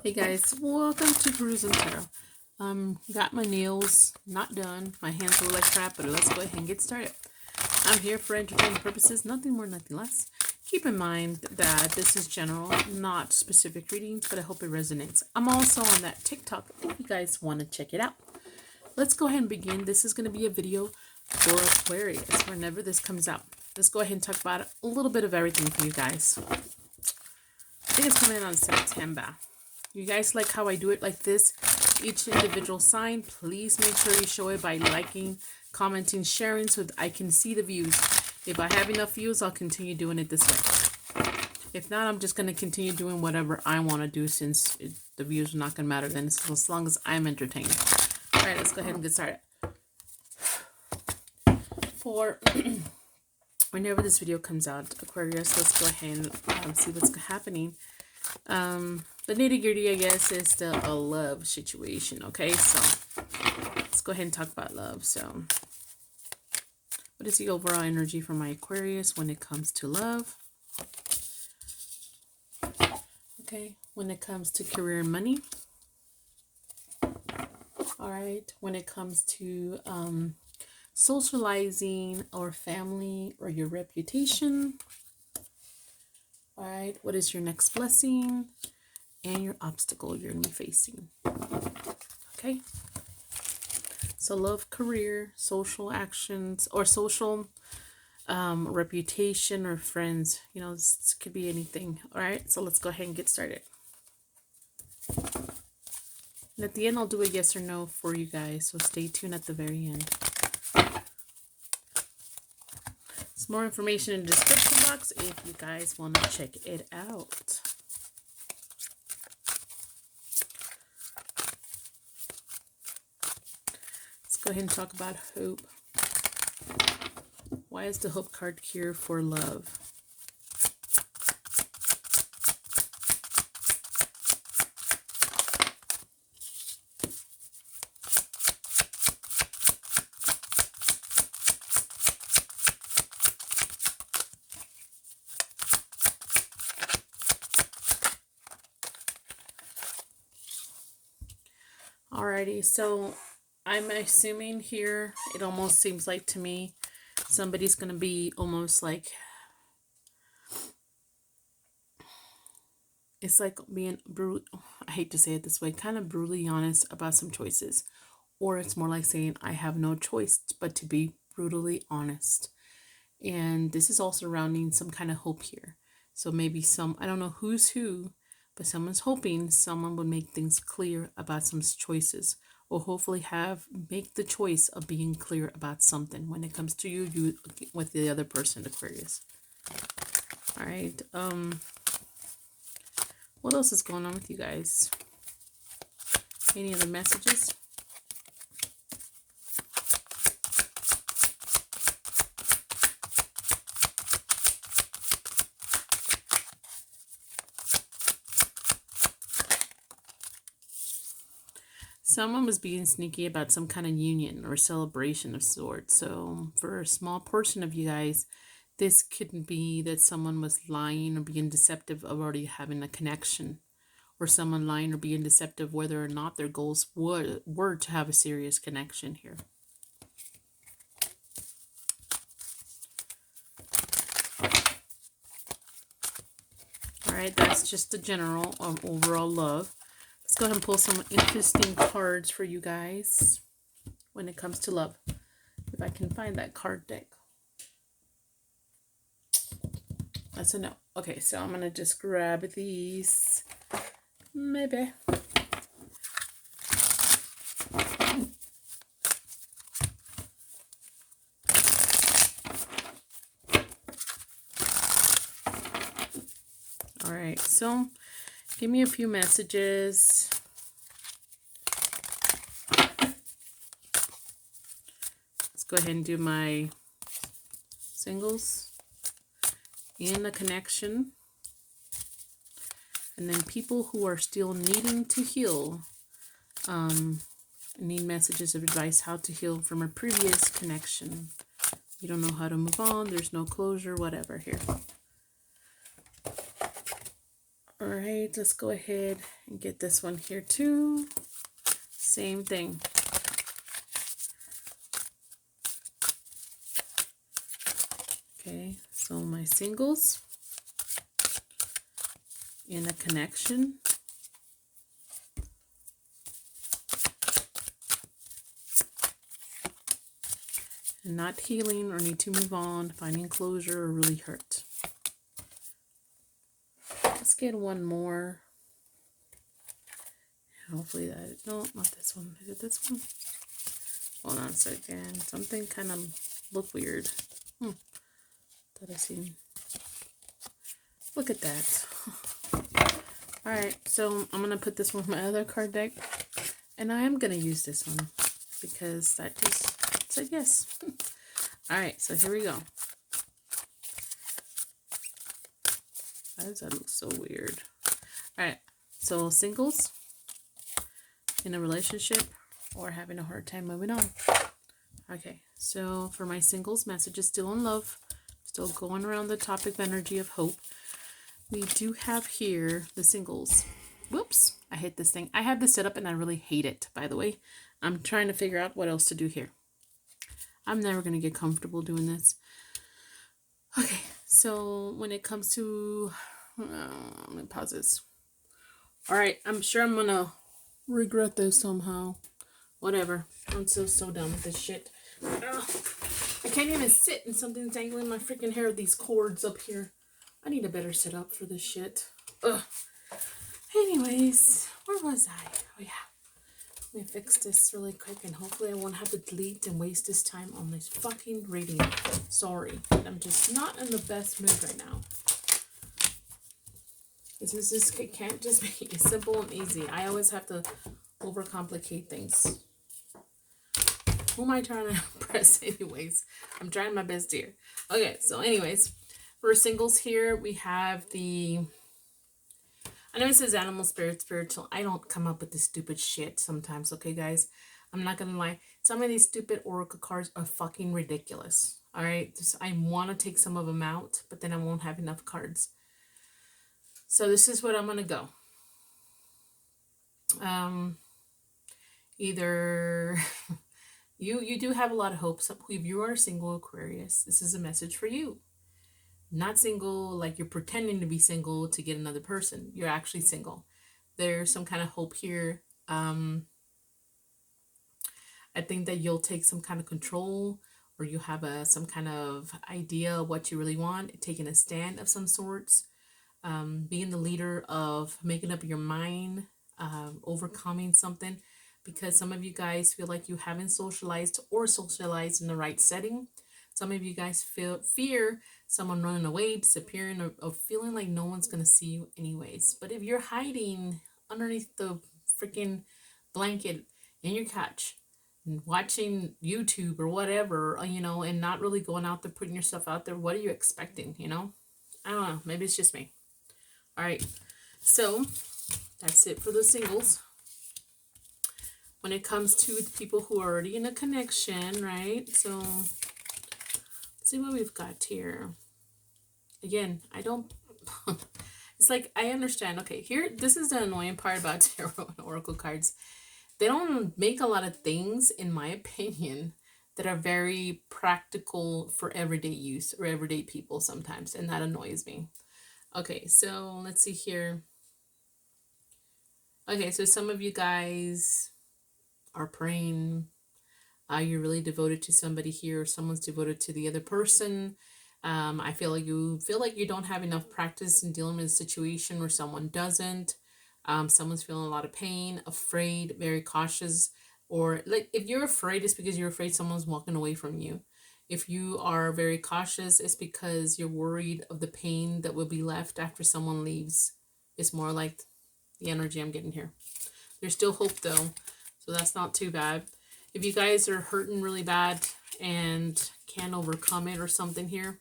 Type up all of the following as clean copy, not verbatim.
Hey guys, welcome to Perusing Tarot. Got my nails not done. My hands look like crap, but let's go ahead and get started. I'm here for entertainment purposes, nothing more, nothing less. Keep in mind that this is general, not specific readings, but I hope it resonates. I'm also on that TikTok if you guys want to check it out. Let's go ahead and begin. This is going to be a video for Aquarius whenever this comes out. Let's go ahead and talk about a little bit of everything for you guys. I think it's coming in on September. You guys like how I do it like this? Each individual sign, please make sure you show it by liking, commenting, sharing so that I can see the views. If I have enough views, I'll continue doing it this way. If not, I'm just going to continue doing whatever I want to do since the views are not going to matter then, as long as I'm entertained. All right, let's go ahead and get started. For whenever this video comes out, Aquarius, let's go ahead and see what's happening. The nitty-gritty, I guess, is the love situation. Okay, so let's go ahead and talk about love. So what is the overall energy for my Aquarius when it comes to love? Okay, when it comes to career and money. All right, when it comes to socializing or family or your reputation. All right, what is your next blessing and your obstacle you're going to be facing? Okay, so love, career, social actions, or social reputation or friends. You know, this could be anything. All right, so let's go ahead and get started. And at the end, I'll do a yes or no for you guys, so stay tuned at the very end. There's more information in the description box if you guys want to check it out. Let's go ahead and talk about hope. Why is the hope card here for love? Alrighty, so I'm assuming here, it almost seems like to me, somebody's going to be almost like, it's like being I hate to say it this way, kind of brutally honest about some choices. Or it's more like saying, I have no choice but to be brutally honest. And this is all surrounding some kind of hope here. So maybe I don't know who's who, but someone's hoping someone would make things clear about some choices, or hopefully make the choice of being clear about something when it comes to you with the other person, Aquarius. All right. What else is going on with you guys? Any other messages? Someone was being sneaky about some kind of union or celebration of sorts. So for a small portion of you guys, this could be that someone was lying or being deceptive of already having a connection, or someone lying or being deceptive whether or not their goals were to have a serious connection here. All right, that's just the general overall love. Let's go ahead and pull some interesting cards for you guys when it comes to love. If I can find that card deck. That's a no. Okay, so I'm going to just grab these. Maybe. All right, so give me a few messages. Let's go ahead and do my singles and a connection. And then people who are still needing to heal, need messages of advice how to heal from a previous connection. You don't know how to move on. There's no closure, whatever here. All right, let's go ahead and get this one here too. Same thing. Okay, so my singles in a connection. And not healing or need to move on, finding closure or really hurt. Let's get one more. Hopefully that, no, not this one. Is it this one? Hold on a second. Something kind of look weird. Thought I seen. Look at that. Alright, so I'm going to put this one in my other card deck. And I am going to use this one because that just said yes. Alright, so here we go. Why does that look so weird? Alright, so singles in a relationship or having a hard time moving on. Okay, so for my singles, message is still in love. Still going around the topic of energy of hope. We do have here the singles. Whoops, I hit this thing. I have this set up and I really hate it, by the way. I'm trying to figure out what else to do here. I'm never going to get comfortable doing this. Okay, so when it comes to... let me pause this. Alright, I'm sure I'm going to regret this somehow. Whatever. I'm so done with this shit. Ugh. I can't even sit and something's dangling my freaking hair with these cords up here. I need a better setup for this shit. Ugh. Anyways, where was I? Oh yeah. Let me fix this really quick and hopefully I won't have to delete and waste this time on this fucking reading. Sorry. I'm just not in the best mood right now. It can't just be simple and easy. I always have to overcomplicate things. Who am I trying to impress anyways? I'm trying my best here. Okay, so anyways, for singles here, we have the... I know it says animal, spirit, spiritual. I don't come up with this stupid shit sometimes, okay, guys? I'm not going to lie. Some of these stupid oracle cards are fucking ridiculous, all right? I want to take some of them out, but then I won't have enough cards. So this is what I'm going to go. Either... You do have a lot of hopes. If you are single Aquarius, this is a message for you. Not single like you're pretending to be single to get another person. You're actually single. There's some kind of hope here. I think that you'll take some kind of control or you have some kind of idea of what you really want, taking a stand of some sorts, being the leader of making up your mind, overcoming something. Because some of you guys feel like you haven't socialized or socialized in the right setting. Some of you guys fear someone running away, disappearing, or feeling like no one's going to see you anyways. But if you're hiding underneath the freaking blanket in your couch and watching YouTube or whatever, you know, and not really going out there, putting yourself out there, what are you expecting, you know? I don't know. Maybe it's just me. All right. So that's it for the singles. When it comes to the people who are already in a connection, right? So, let's see what we've got here. Again, I don't... It's like, I understand. Okay, here, this is the annoying part about tarot and oracle cards. They don't make a lot of things, in my opinion, that are very practical for everyday use or everyday people sometimes. And that annoys me. Okay, so let's see here. Okay, so some of you guys... are praying, you're really devoted to somebody here, or someone's devoted to the other person. I feel like you don't have enough practice in dealing with a situation where someone doesn't. Someone's feeling a lot of pain, afraid, very cautious, or like if you're afraid, it's because you're afraid someone's walking away from you. If you are very cautious, it's because you're worried of the pain that will be left after someone leaves. It's more like the energy I'm getting here. There's still hope though. So that's not too bad. If you guys are hurting really bad and can't overcome it or something here,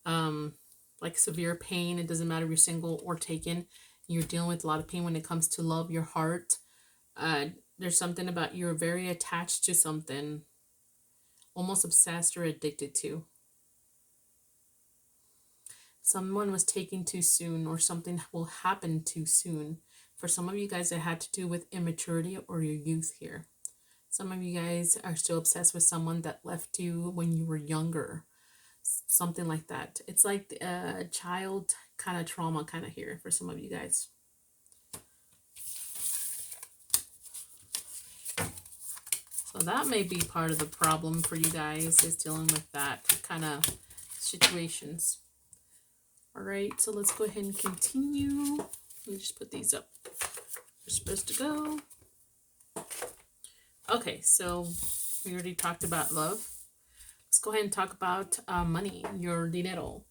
like severe pain, it doesn't matter if you're single or taken, you're dealing with a lot of pain when it comes to love, your heart. There's something about you're very attached to something, almost obsessed or addicted to. Someone was taken too soon, or something will happen too soon. For some of you guys, it had to do with immaturity or your youth here. Some of you guys are still obsessed with someone that left you when you were younger. Something like that. It's like a child kind of trauma kind of here for some of you guys. So that may be part of the problem for you guys, is dealing with that kind of situations. All right, so let's go ahead and continue. Let me just put these up. They're supposed to go. Okay, so we already talked about love. Let's go ahead and talk about money, your dinero.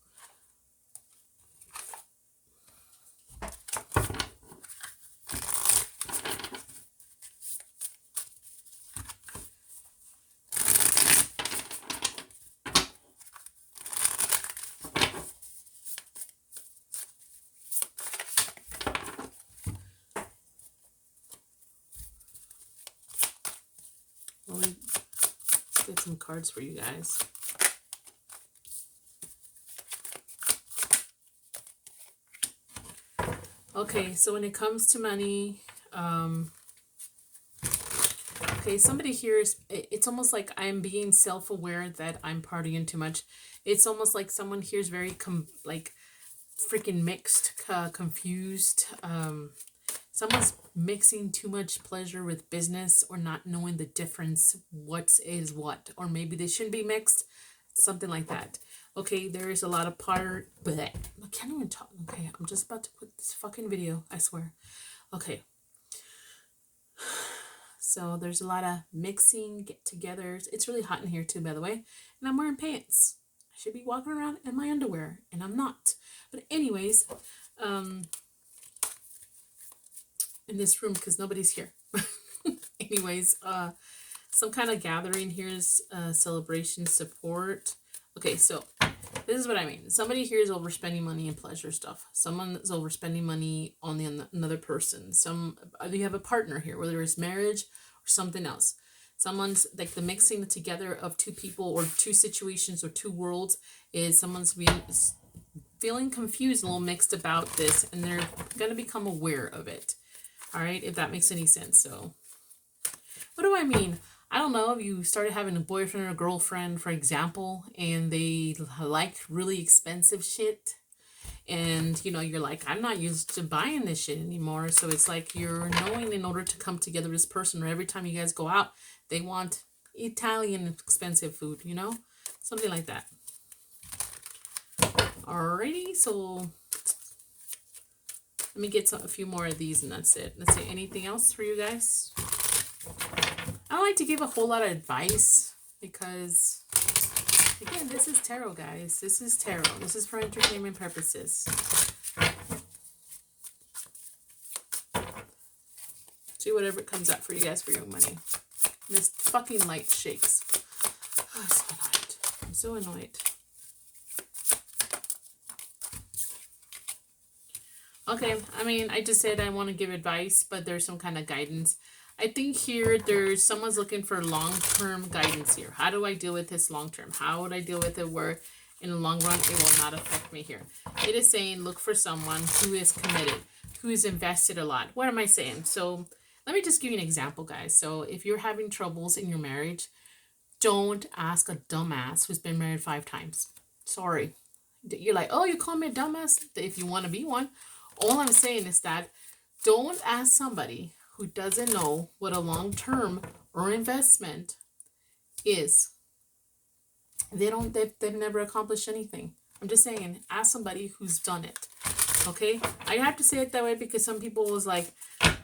Let's get some cards for you guys. Okay, so when it comes to money, okay, somebody here is, it's almost like I'm being self-aware that I'm partying too much. It's almost like someone here is very, like, freaking mixed, confused. Someone's mixing too much pleasure with business, or not knowing the difference, what is what. Or maybe they shouldn't be mixed, something like that. Okay, there is a lot of I can't even talk. Okay, I'm just about to put this fucking video, I swear. Okay. So there's a lot of mixing, get-togethers. It's really hot in here too, by the way. And I'm wearing pants. I should be walking around in my underwear, and I'm not. But anyways, in this room, because nobody's here. Anyways, some kind of gathering here is celebration, support. Okay, so this is what I mean. Somebody here is overspending money in pleasure stuff. Someone is overspending money on another person. You have a partner here, whether it's marriage or something else. Someone's like the mixing together of two people or two situations or two worlds is someone's feeling confused, a little mixed about this, and they're going to become aware of it. All right, if that makes any sense. So what do I mean? I don't know, if you started having a boyfriend or a girlfriend, for example, and they liked really expensive shit, and, you know, you're like, I'm not used to buying this shit anymore. So it's like you're knowing in order to come together with this person, or every time you guys go out, they want Italian expensive food, you know? Something like that. Alrighty, so let me get a few more of these and that's it. Let's see, anything else for you guys? I don't like to give a whole lot of advice because, again, this is tarot, guys. This is tarot. This is for entertainment purposes. See whatever comes up for you guys for your money. And this fucking light shakes. Oh, I'm so annoyed. I'm so annoyed. Okay, I mean, I just said I want to give advice, but there's some kind of guidance. I think here someone's looking for long-term guidance here. How do I deal with this long-term? How would I deal with it where in the long run it will not affect me here? It is saying look for someone who is committed, who is invested a lot. What am I saying? So let me just give you an example, guys. So if you're having troubles in your marriage, don't ask a dumbass who's been married 5 times. Sorry. You're like, oh, you call me a dumbass? If you want to be one. All I'm saying is that don't ask somebody who doesn't know what a long-term or investment is. They've never accomplished anything. I'm just saying, ask somebody who's done it. Okay? I have to say it that way because some people was like,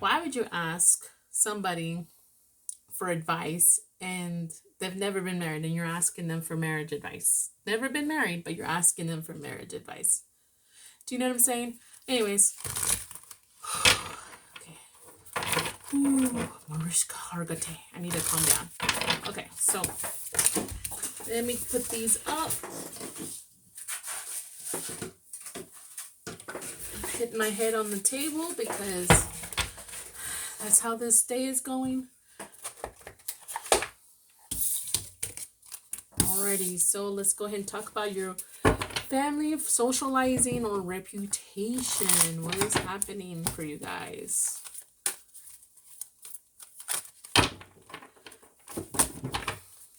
why would you ask somebody for advice and they've never been married and you're asking them for marriage advice? Never been married, but you're asking them for marriage advice. Do you know what I'm saying? Anyways. Mariska Hargate. I need to calm down. Okay, so let me put these up. Hit my head on the table because that's how this day is going. Alrighty, so let's go ahead and talk about your Family, socializing, or reputation. What is happening for you guys? I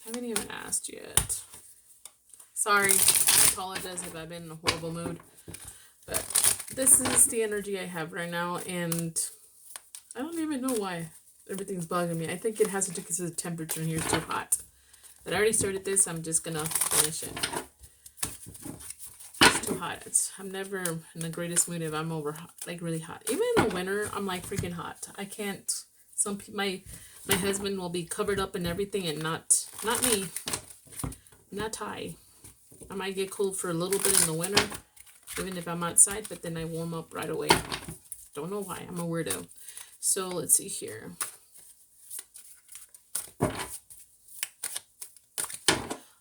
haven't even asked yet. Sorry, I apologize if I've been in a horrible mood. But this is the energy I have right now, and I don't even know why everything's bugging me. I think it has to do because the temperature in here is too hot. But I already started this. I'm just gonna finish it. It's too hot. I'm never in the greatest mood if I'm over like really hot. Even in the winter, I'm like freaking hot. I can't. My husband will be covered up and everything, and not me. Not I. I might get cold for a little bit in the winter, even if I'm outside, but then I warm up right away. Don't know why. I'm a weirdo. So let's see here.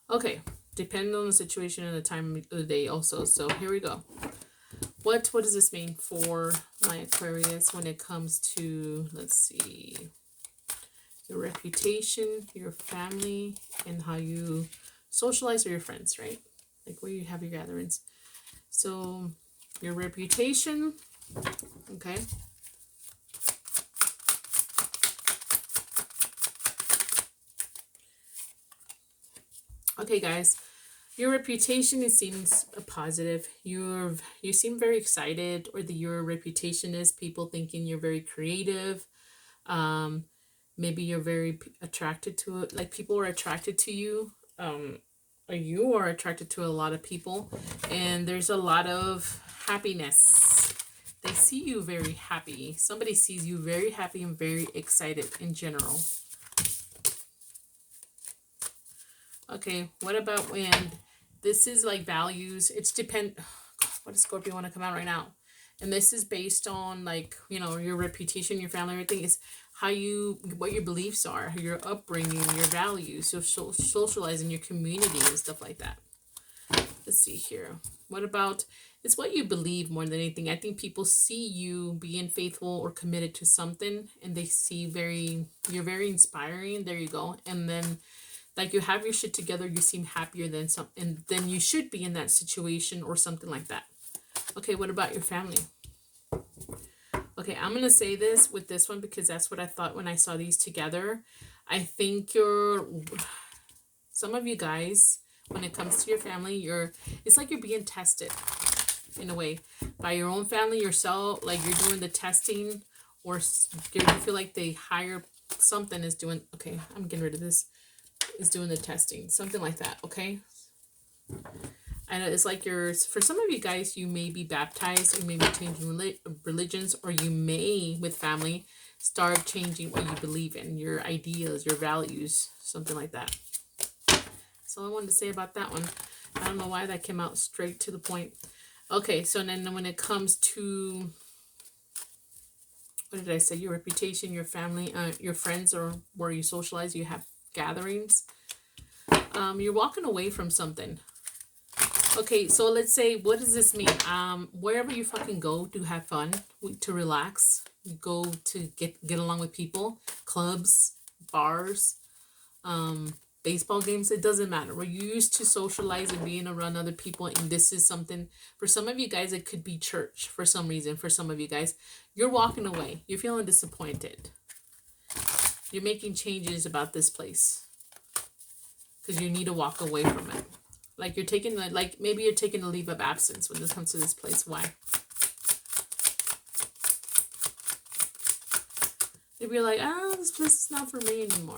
Okay, depending on the situation and the time of the day also. So here we go. What does this mean for my Aquarius when it comes to, let's see, your reputation, your family, and how you socialize with your friends, right? Like where you have your gatherings. So your reputation, okay. Okay, guys, your reputation, it seems positive. You seem very excited, or your reputation is people thinking you're very creative. Maybe you're very attracted to it. Like people are attracted to you. Or you are attracted to a lot of people, and there's a lot of happiness. They see you very happy. Somebody sees you very happy and very excited in general. Okay, what about when this is like values? It's what does Scorpio want to come out right now? And this is based on like, you know, your reputation, your family, everything is what your beliefs are, your upbringing, your values, your socializing, your community and stuff like that. Let's see here. What about, it's what you believe more than anything. I think people see you being faithful or committed to something, and they see you're very inspiring. There you go. And then like you have your shit together, you seem happier than than you should be in that situation or something like that. Okay, what about your family? Okay, I'm going to say this with this one because that's what I thought when I saw these together. I think some of you guys, when it comes to your family, it's like you're being tested in a way by your own family, yourself, like you're doing the testing, or you feel like they hire something is doing, okay, I'm getting rid of this, is doing the testing, something like that, okay? And it's like for some of you guys, you may be baptized, you may be changing religions, or you may, with family, start changing what you believe in, your ideas, your values, something like that. That's all I wanted to say about that one. I don't know why that came out straight to the point. Okay, so then when it comes to, what did I say? Your reputation, your family, your friends, or where you socialize, you have gatherings. You're walking away from something. Okay, so let's say, what does this mean? Wherever you fucking go to have fun, to relax, go to get along with people, clubs, bars, baseball games, it doesn't matter. Where you used to socialize and being around other people, and this is something, for some of you guys, it could be church for some reason. For some of you guys, you're walking away. You're feeling disappointed. You're making changes about this place because you need to walk away from it. Like you're taking maybe you're taking a leave of absence when this comes to this place. Why? Maybe you're like, this place is not for me anymore.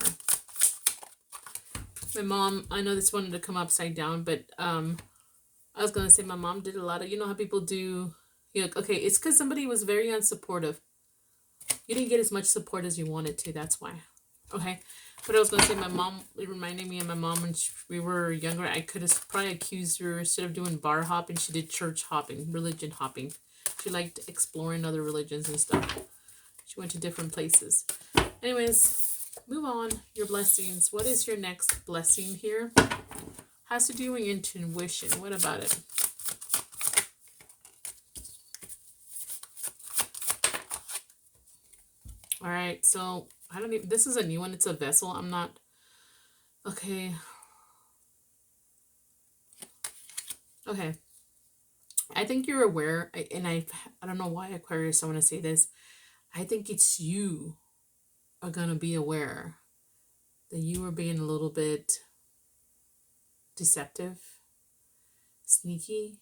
My mom, I know this wanted to come upside down, but I was gonna say my mom did a lot of, you know how people do, okay, it's because somebody was very unsupportive. You didn't get as much support as you wanted to, that's why. Okay, but I was gonna say my mom, it reminded me of my mom when we were younger. I could have probably accused her, instead of doing bar hopping, she did church hopping, religion hopping. She liked exploring other religions and stuff. She went to different places. Anyways, move on. Your blessings. What is your next blessing here? Has to do with your intuition. What about it? All right, so I don't even, this is a new one. It's a vessel. I'm not, okay. Okay. I think you're aware, and I don't know why, Aquarius, I want to say this. I think it's you are going to be aware that you are being a little bit deceptive, sneaky,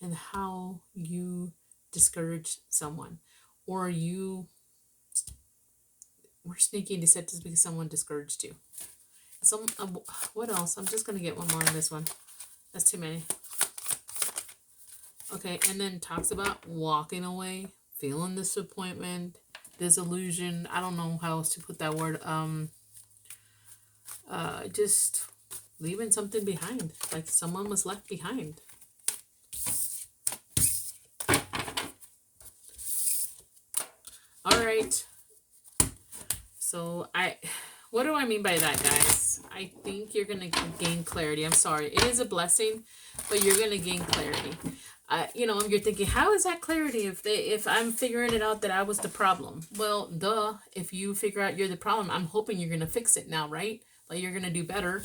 and how you discourage someone, or you were sneaky and deceptive because someone discouraged you. What else? I'm just gonna get one more on this one. That's too many. Okay, and then talks about walking away, feeling disappointment, disillusion. I don't know how else to put that word. Just leaving something behind, like someone was left behind. All right. So what do I mean by that, guys? I think you're going to gain clarity. I'm sorry. It is a blessing, but you're going to gain clarity. You know, you're thinking, how is that clarity if I'm figuring it out that I was the problem? Well, if you figure out you're the problem, I'm hoping you're going to fix it now, right? Like you're going to do better.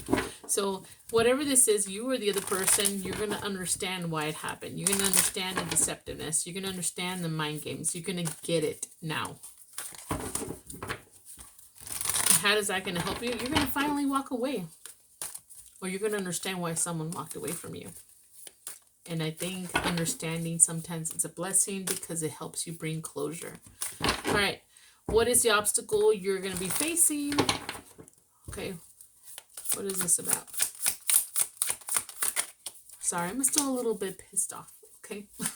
So whatever this is, you or the other person, you're going to understand why it happened. You're going to understand the deceptiveness. You're going to understand the mind games. You're going to get it now. How is that going to help you? You're going to finally walk away. Or you're going to understand why someone walked away from you. And I think understanding sometimes it's a blessing because it helps you bring closure. All right. What is the obstacle you're going to be facing? Okay. What is this about? Sorry, I'm still a little bit pissed off. Okay. I'm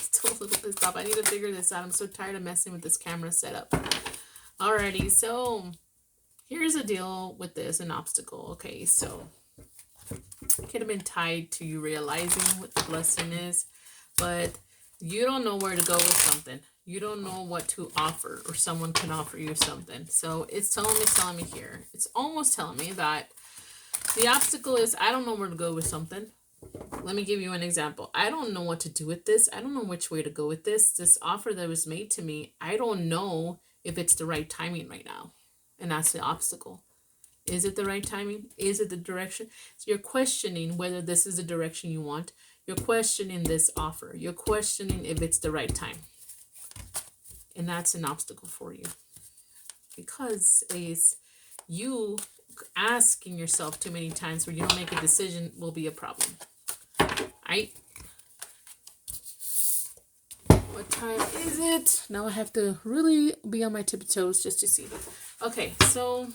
still a little pissed off. I need to figure this out. I'm so tired of messing with this camera setup. Alrighty, so here's the deal with this, an obstacle. Okay, so it could have been tied to you realizing what the blessing is, but you don't know where to go with something. You don't know what to offer, or someone can offer you something. So it's telling me here. It's almost telling me that the obstacle is, I don't know where to go with something. Let me give you an example. I don't know what to do with this. I don't know which way to go with this. This offer that was made to me, I don't know if it's the right timing right now. And that's the obstacle. Is it the right timing? Is it the direction? So you're questioning whether this is the direction you want. You're questioning this offer. You're questioning if it's the right time. And that's an obstacle for you. Because is you asking yourself too many times where you don't make a decision will be a problem. Right? What time is it? Now I have to really be on my tiptoes just to see. Okay, so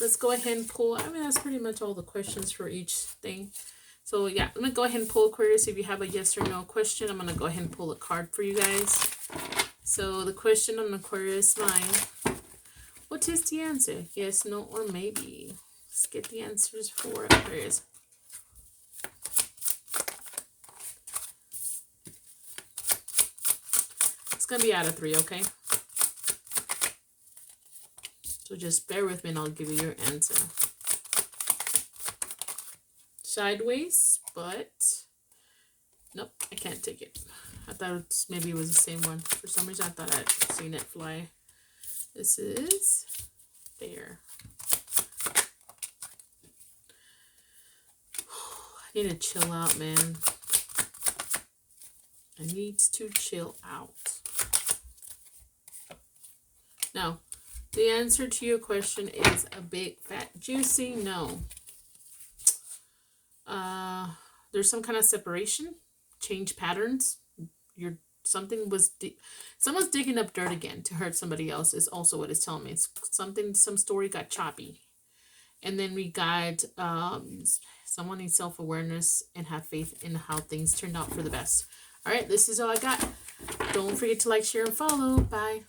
let's go ahead and pull. I mean, that's pretty much all the questions for each thing. So yeah, I'm going to go ahead and pull Aquarius. If you have a yes or no question, I'm going to go ahead and pull a card for you guys. So the question on Aquarius mind, what is the answer? Yes, no, or maybe. Let's get the answers for Aquarius. It's going to be out of 3, okay? So just bear with me and I'll give you your answer. Sideways, but nope, I can't take it. I thought maybe it was the same one. For some reason, I thought I'd seen it fly. This is there. I need to chill out, man. I need to chill out. Now, the answer to your question is a big, fat, juicy no. There's some kind of separation, change patterns. Someone's digging up dirt again to hurt somebody else is also what it's telling me. It's some story got choppy. And then we got someone needs self-awareness and have faith in how things turned out for the best. All right, this is all I got. Don't forget to like, share, and follow. Bye.